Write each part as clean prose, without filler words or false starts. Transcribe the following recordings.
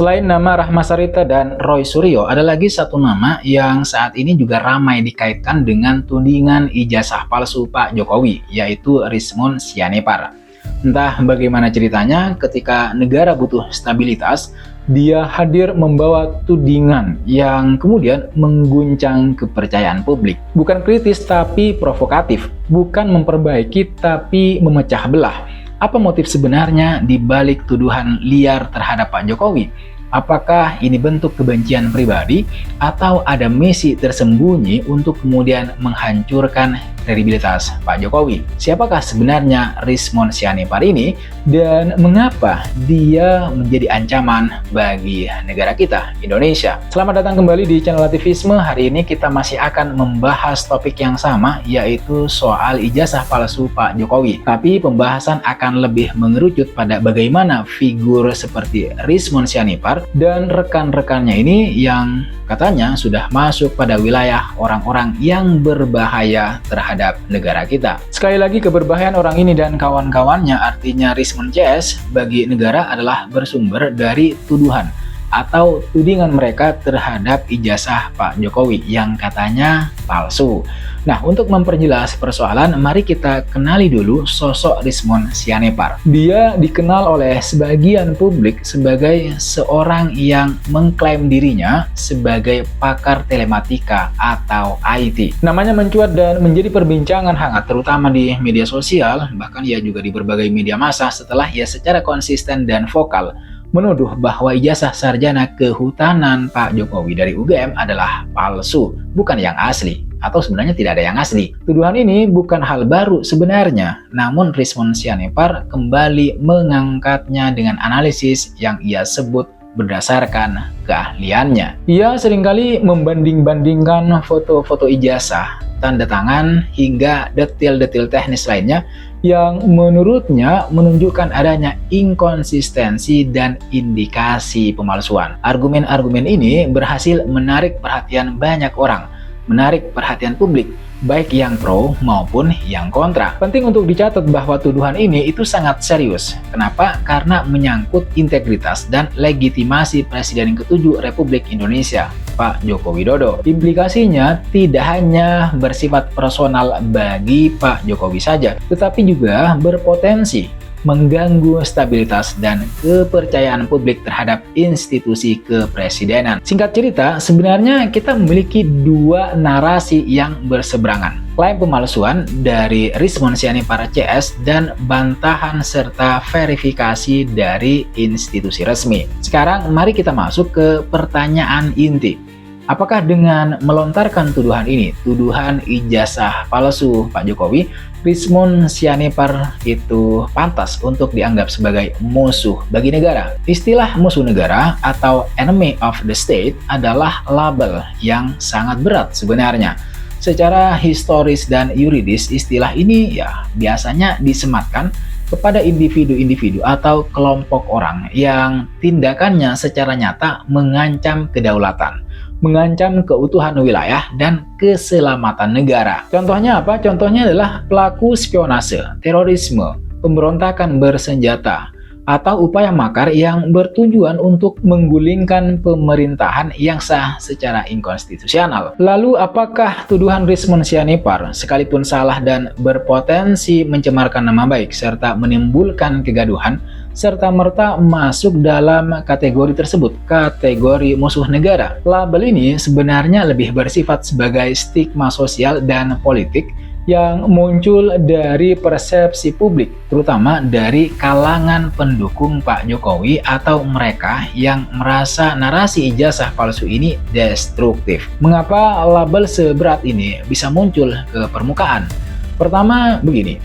Selain nama Rahma Sarita dan Roy Suryo, ada lagi satu nama yang saat ini juga ramai dikaitkan dengan tudingan ijazah palsu Pak Jokowi, yaitu Rizmon Sianipar. Entah bagaimana ceritanya, ketika negara butuh stabilitas, dia hadir membawa tudingan yang kemudian mengguncang kepercayaan publik. Bukan kritis tapi provokatif, bukan memperbaiki tapi memecah belah. Apa motif sebenarnya di balik tuduhan liar terhadap Pak Jokowi? Apakah ini bentuk kebencian pribadi atau ada misi tersembunyi untuk kemudian menghancurkan kredibilitas Pak Jokowi? Siapakah sebenarnya Rizmon Sianipar ini dan mengapa dia menjadi ancaman bagi negara kita, Indonesia? Selamat datang kembali di channel Aktivisme. Hari ini kita masih akan membahas topik yang sama, yaitu soal ijazah palsu Pak Jokowi. Tapi pembahasan akan lebih mengerucut pada bagaimana figur seperti Rizmon Sianipar dan rekan-rekannya ini yang katanya sudah masuk pada wilayah orang-orang yang berbahaya terhadap negara kita. Sekali lagi, keberbahayaan orang ini dan kawan-kawannya, artinya Rizmon CS, bagi negara adalah bersumber dari tuduhan atau tudingan mereka terhadap ijazah Pak Jokowi yang katanya palsu. Nah, untuk memperjelas persoalan, mari kita kenali dulu sosok Rizmon Sianipar. Dia dikenal oleh sebagian publik sebagai seorang yang mengklaim dirinya sebagai pakar telematika atau IT. Namanya mencuat dan menjadi perbincangan hangat terutama di media sosial, bahkan ia juga di berbagai media massa setelah ia secara konsisten dan vokal menuduh bahwa ijazah sarjana kehutanan Pak Jokowi dari UGM adalah palsu, bukan yang asli, atau sebenarnya tidak ada yang asli. Tuduhan ini bukan hal baru sebenarnya, namun Rizmon Sianipar kembali mengangkatnya dengan analisis yang ia sebut berdasarkan keahliannya. Ia seringkali membanding-bandingkan foto-foto ijazah, tanda tangan, hingga detail-detail teknis lainnya yang menurutnya menunjukkan adanya inkonsistensi dan indikasi pemalsuan. Argumen-argumen ini berhasil menarik perhatian banyak orang, menarik perhatian publik, baik yang pro maupun yang kontra. Penting untuk dicatat bahwa tuduhan ini itu sangat serius. Kenapa? Karena menyangkut integritas dan legitimasi Presiden ke-7 Republik Indonesia, Pak Joko Widodo. Implikasinya tidak hanya bersifat personal bagi Pak Jokowi saja, tetapi juga berpotensi mengganggu stabilitas dan kepercayaan publik terhadap institusi kepresidenan. Singkat cerita, sebenarnya kita memiliki dua narasi yang berseberangan. Klaim pemalsuan dari Rizmon Sianipar CS dan bantahan serta verifikasi dari institusi resmi. Sekarang mari kita masuk ke pertanyaan inti. Apakah dengan melontarkan tuduhan ini, tuduhan ijazah palsu Pak Jokowi, Rizmon Sianipar itu pantas untuk dianggap sebagai musuh bagi negara? Istilah musuh negara atau enemy of the state adalah label yang sangat berat sebenarnya. Secara historis dan yuridis, istilah ini biasanya disematkan kepada individu-individu atau kelompok orang yang tindakannya secara nyata mengancam kedaulatan, mengancam keutuhan wilayah dan keselamatan negara. Contohnya apa? Contohnya adalah pelaku spionase, terorisme, pemberontakan bersenjata, atau upaya makar yang bertujuan untuk menggulingkan pemerintahan yang sah secara inkonstitusional. Lalu apakah tuduhan Rizmon Sianipar, sekalipun salah dan berpotensi mencemarkan nama baik serta menimbulkan kegaduhan, serta-merta masuk dalam kategori tersebut, kategori musuh negara? Label ini sebenarnya lebih bersifat sebagai stigma sosial dan politik yang muncul dari persepsi publik, terutama dari kalangan pendukung Pak Jokowi atau mereka yang merasa narasi ijazah palsu ini destruktif. Mengapa label seberat ini bisa muncul ke permukaan? Pertama, begini.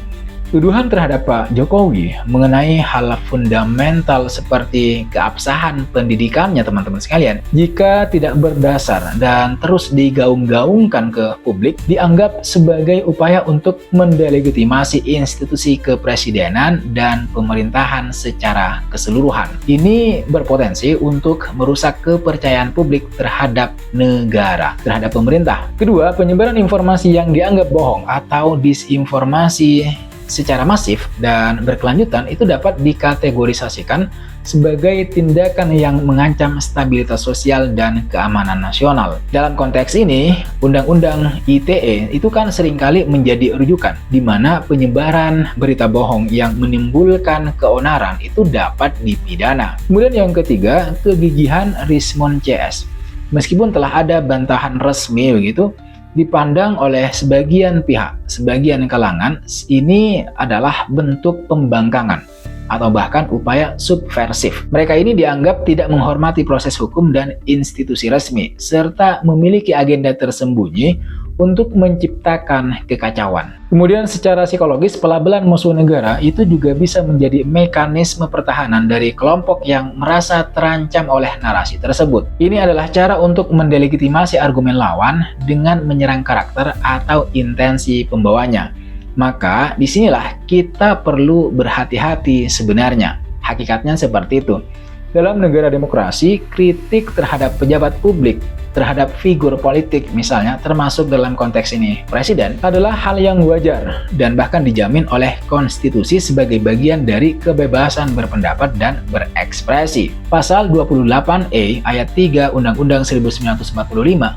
Tuduhan terhadap Pak Jokowi mengenai hal fundamental seperti keabsahan pendidikannya, teman-teman sekalian, jika tidak berdasar dan terus digaung-gaungkan ke publik, dianggap sebagai upaya untuk mendelegitimasi institusi kepresidenan dan pemerintahan secara keseluruhan. Ini berpotensi untuk merusak kepercayaan publik terhadap negara, terhadap pemerintah. Kedua, penyebaran informasi yang dianggap bohong atau disinformasi secara masif dan berkelanjutan itu dapat dikategorisasikan sebagai tindakan yang mengancam stabilitas sosial dan keamanan nasional. Dalam konteks ini, Undang-Undang ITE itu kan seringkali menjadi rujukan di mana penyebaran berita bohong yang menimbulkan keonaran itu dapat dipidana. Kemudian yang ketiga, kegigihan Rismond CS. Meskipun telah ada bantahan resmi begitu, dipandang oleh sebagian pihak, sebagian kalangan, ini adalah bentuk pembangkangan atau bahkan upaya subversif. Mereka ini dianggap tidak menghormati proses hukum dan institusi resmi, serta memiliki agenda tersembunyi untuk menciptakan kekacauan. Kemudian secara psikologis, pelabelan musuh negara itu juga bisa menjadi mekanisme pertahanan dari kelompok yang merasa terancam oleh narasi tersebut. Ini adalah cara untuk mendelegitimasi argumen lawan dengan menyerang karakter atau intensi pembawanya. Maka disinilah kita perlu berhati-hati sebenarnya. Hakikatnya seperti itu. Dalam negara demokrasi, kritik terhadap pejabat publik, terhadap figur politik misalnya, termasuk dalam konteks ini presiden, adalah hal yang wajar dan bahkan dijamin oleh konstitusi sebagai bagian dari kebebasan berpendapat dan berekspresi. Pasal 28E ayat 3 Undang-Undang 1945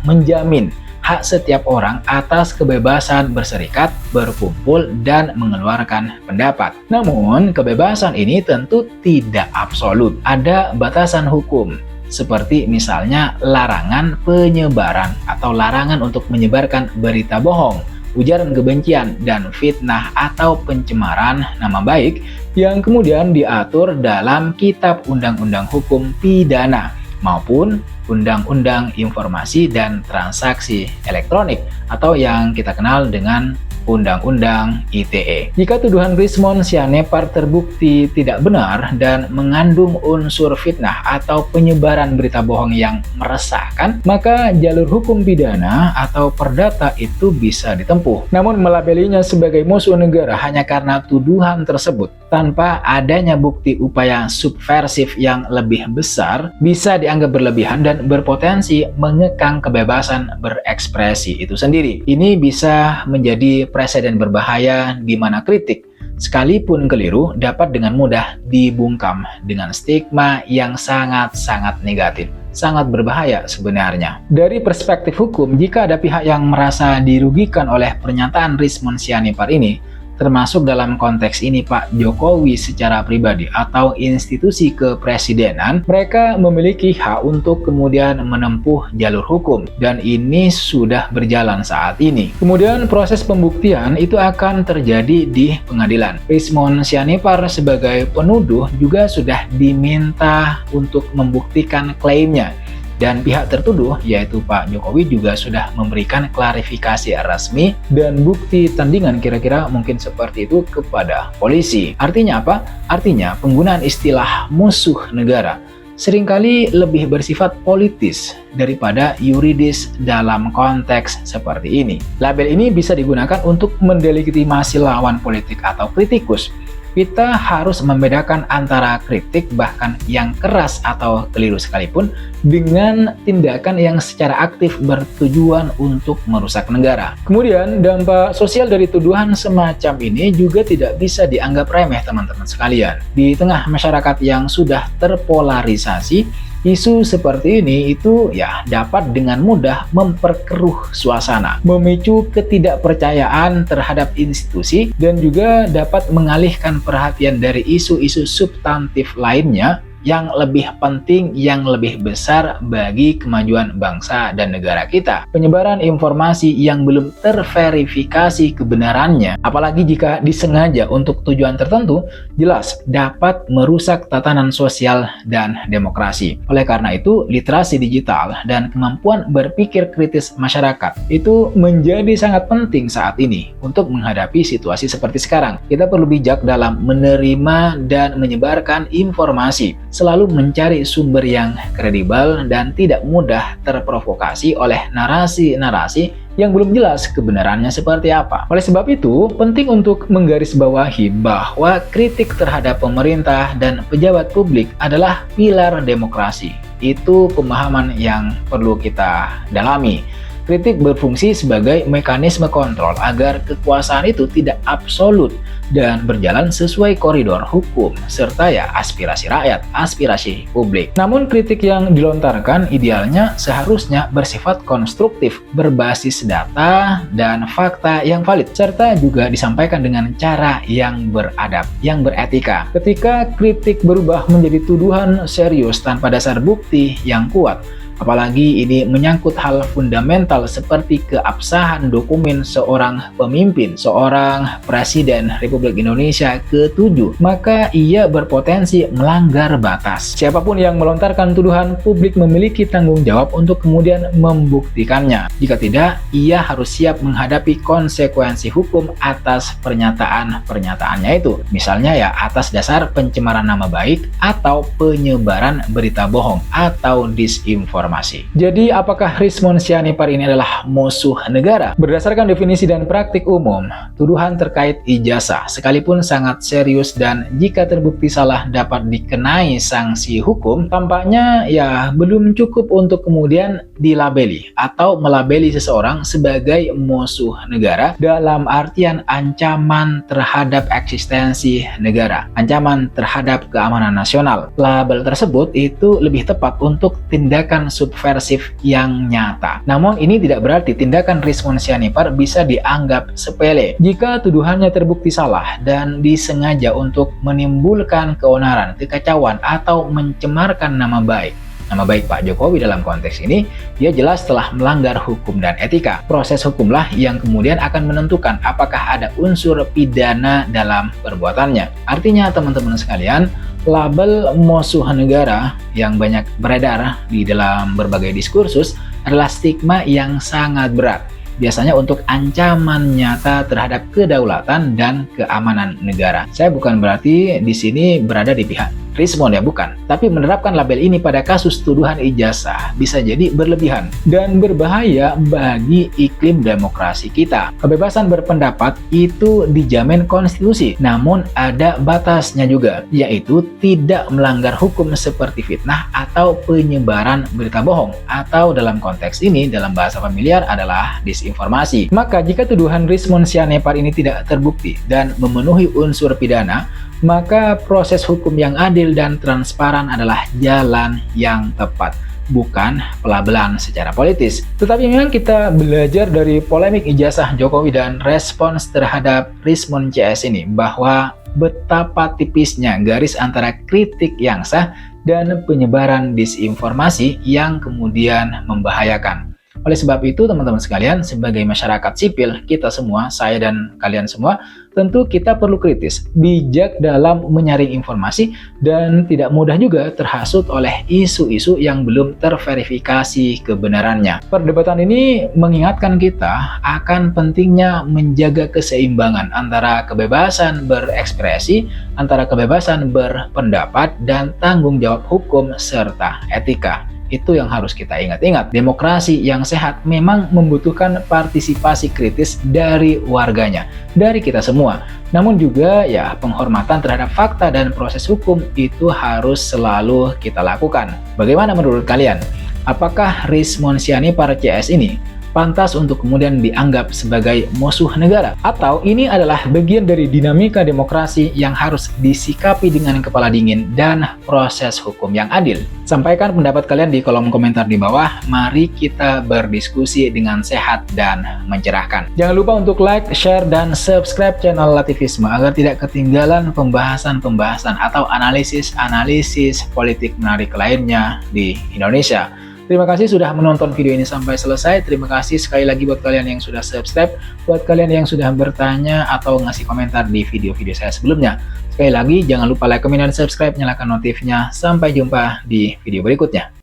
menjamin hak setiap orang atas kebebasan berserikat, berkumpul, dan mengeluarkan pendapat. Namun, kebebasan ini tentu tidak absolut. Ada batasan hukum, seperti misalnya larangan penyebaran atau larangan untuk menyebarkan berita bohong, ujaran kebencian, dan fitnah atau pencemaran nama baik yang kemudian diatur dalam Kitab Undang-Undang Hukum Pidana maupun Undang-Undang Informasi dan Transaksi Elektronik atau yang kita kenal dengan Undang-Undang ITE. Jika tuduhan Rismond Sianipar terbukti tidak benar dan mengandung unsur fitnah atau penyebaran berita bohong yang meresahkan, maka jalur hukum pidana atau perdata itu bisa ditempuh. Namun melabelinya sebagai musuh negara hanya karena tuduhan tersebut tanpa adanya bukti upaya subversif yang lebih besar bisa dianggap berlebihan dan berpotensi mengekang kebebasan berekspresi itu sendiri. Ini bisa menjadi presiden berbahaya di mana kritik, sekalipun keliru, dapat dengan mudah dibungkam dengan stigma yang sangat-sangat negatif. Sangat berbahaya sebenarnya. Dari perspektif hukum, jika ada pihak yang merasa dirugikan oleh pernyataan Rismond Sianipar ini, termasuk dalam konteks ini Pak Jokowi secara pribadi atau institusi kepresidenan, mereka memiliki hak untuk kemudian menempuh jalur hukum, dan ini sudah berjalan saat ini. Kemudian proses pembuktian itu akan terjadi di pengadilan. Rismond Sianipar sebagai penuduh juga sudah diminta untuk membuktikan klaimnya. Dan pihak tertuduh, yaitu Pak Jokowi, juga sudah memberikan klarifikasi resmi dan bukti tandingan kira-kira mungkin seperti itu kepada polisi. Artinya apa? Artinya penggunaan istilah musuh negara seringkali lebih bersifat politis daripada yuridis dalam konteks seperti ini. Label ini bisa digunakan untuk mendelegitimasi lawan politik atau kritikus. Kita harus membedakan antara kritik bahkan yang keras atau keliru sekalipun dengan tindakan yang secara aktif bertujuan untuk merusak negara. Kemudian dampak sosial dari tuduhan semacam ini juga tidak bisa dianggap remeh teman-teman sekalian. Di tengah masyarakat yang sudah terpolarisasi, isu seperti ini itu dapat dengan mudah memperkeruh suasana, memicu ketidakpercayaan terhadap institusi, dan juga dapat mengalihkan perhatian dari isu-isu substantif lainnya yang lebih penting, yang lebih besar bagi kemajuan bangsa dan negara kita. Penyebaran informasi yang belum terverifikasi kebenarannya, apalagi jika disengaja untuk tujuan tertentu, jelas dapat merusak tatanan sosial dan demokrasi. Oleh karena itu, literasi digital dan kemampuan berpikir kritis masyarakat itu menjadi sangat penting saat ini untuk menghadapi situasi seperti sekarang. Kita perlu bijak dalam menerima dan menyebarkan informasi, selalu mencari sumber yang kredibel dan tidak mudah terprovokasi oleh narasi-narasi yang belum jelas kebenarannya seperti apa. Oleh sebab itu, penting untuk menggarisbawahi bahwa kritik terhadap pemerintah dan pejabat publik adalah pilar demokrasi. Itu pemahaman yang perlu kita dalami. Kritik berfungsi sebagai mekanisme kontrol agar kekuasaan itu tidak absolut dan berjalan sesuai koridor hukum serta aspirasi rakyat, aspirasi publik. Namun kritik yang dilontarkan idealnya seharusnya bersifat konstruktif, berbasis data dan fakta yang valid, serta juga disampaikan dengan cara yang beradab, yang beretika. Ketika kritik berubah menjadi tuduhan serius tanpa dasar bukti yang kuat, apalagi ini menyangkut hal fundamental seperti keabsahan dokumen seorang pemimpin, seorang Presiden Republik Indonesia ke-7, maka ia berpotensi melanggar batas. Siapapun yang melontarkan tuduhan, publik memiliki tanggung jawab untuk kemudian membuktikannya. Jika tidak, ia harus siap menghadapi konsekuensi hukum atas pernyataan-pernyataannya itu. Misalnya atas dasar pencemaran nama baik atau penyebaran berita bohong atau disinformasi. Jadi, apakah Rizmon Sianipar ini adalah musuh negara? Berdasarkan definisi dan praktik umum, tuduhan terkait ijazah, sekalipun sangat serius dan jika terbukti salah dapat dikenai sanksi hukum, tampaknya belum cukup untuk kemudian dilabeli atau melabeli seseorang sebagai musuh negara dalam artian ancaman terhadap eksistensi negara, ancaman terhadap keamanan nasional. Label tersebut itu lebih tepat untuk tindakan subversif yang nyata. Namun ini tidak berarti tindakan Rizmon Sianipar bisa dianggap sepele. Jika tuduhannya terbukti salah dan disengaja untuk menimbulkan keonaran, kekacauan, atau mencemarkan nama baik Pak Jokowi dalam konteks ini, dia jelas telah melanggar hukum dan etika. Proses hukumlah yang kemudian akan menentukan apakah ada unsur pidana dalam perbuatannya. Artinya teman-teman sekalian, label musuh negara yang banyak beredar di dalam berbagai diskursus adalah stigma yang sangat berat. Biasanya untuk ancaman nyata terhadap kedaulatan dan keamanan negara. Saya bukan berarti di sini berada di pihak Rizmon bukan. Tapi menerapkan label ini pada kasus tuduhan ijazah bisa jadi berlebihan dan berbahaya bagi iklim demokrasi kita. Kebebasan berpendapat itu dijamin konstitusi, namun ada batasnya juga, yaitu tidak melanggar hukum seperti fitnah atau penyebaran berita bohong, atau dalam konteks ini dalam bahasa familiar adalah disinformasi. Maka jika tuduhan Rizmon Sianipar ini tidak terbukti dan memenuhi unsur pidana, maka proses hukum yang adil dan transparan adalah jalan yang tepat, bukan pelabelan secara politis. Tetapi memang kita belajar dari polemik ijazah Jokowi dan respons terhadap Rizmon CS ini, bahwa betapa tipisnya garis antara kritik yang sah dan penyebaran disinformasi yang kemudian membahayakan. Oleh sebab itu, teman-teman sekalian, sebagai masyarakat sipil, kita semua, saya dan kalian semua, tentu kita perlu kritis, bijak dalam menyaring informasi, dan tidak mudah juga terhasut oleh isu-isu yang belum terverifikasi kebenarannya. Perdebatan ini mengingatkan kita akan pentingnya menjaga keseimbangan antara kebebasan berekspresi, antara kebebasan berpendapat, dan tanggung jawab hukum serta etika. Itu yang harus kita ingat-ingat. Demokrasi yang sehat memang membutuhkan partisipasi kritis dari warganya, dari kita semua. Namun juga penghormatan terhadap fakta dan proses hukum itu harus selalu kita lakukan. Bagaimana menurut kalian? Apakah Rizmon Sianipar CS ini pantas untuk kemudian dianggap sebagai musuh negara? Atau ini adalah bagian dari dinamika demokrasi yang harus disikapi dengan kepala dingin dan proses hukum yang adil? Sampaikan pendapat kalian di kolom komentar di bawah. Mari kita berdiskusi dengan sehat dan mencerahkan. Jangan lupa untuk like, share, dan subscribe channel Latifisme agar tidak ketinggalan pembahasan-pembahasan atau analisis-analisis politik menarik lainnya di Indonesia. Terima kasih sudah menonton video ini sampai selesai. Terima kasih sekali lagi buat kalian yang sudah subscribe, buat kalian yang sudah bertanya atau ngasih komentar di video-video saya sebelumnya. Sekali lagi, jangan lupa like, comment, dan subscribe, nyalakan notifnya. Sampai jumpa di video berikutnya.